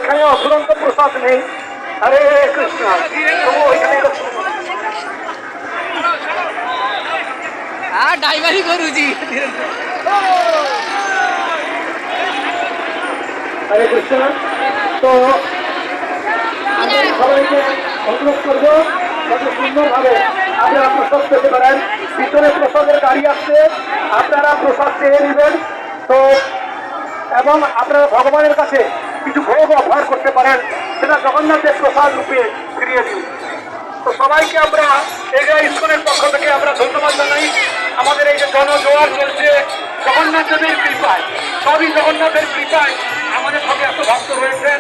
ওইখানে অফুরন্ত প্রসাদ নেই। হরে কৃষ্ণ। তবু ওইখানে ড্রাইভারই করুছি। হরে কৃষ্ণ। তো আমি সবাইকে অনুরোধ করবো যাতে সুন্দরভাবে আপনারা প্রসাদ পেতে পারেন। ভিতরে প্রসাদের গাড়ি আসছে, আপনারা প্রসাদ চেয়ে নেবেন। তো এবং আপনারা ভগবানের কাছে কিছু ভোগ অফার করতে পারেন, সেটা জগন্নাথের প্রসাদ রূপে ফিরিয়ে দিন। তো সবাইকে আমরা এগিয়ে ইস্কনের পক্ষ থেকে আমরা ধন্যবাদ জানাই। আমাদের এই যে জনজোয়ার চলছে জগন্নাথ দেবের কৃপায়, সবই জগন্নাথের কৃপায় আমাদের সঙ্গে এত ভক্ত রয়েছেন।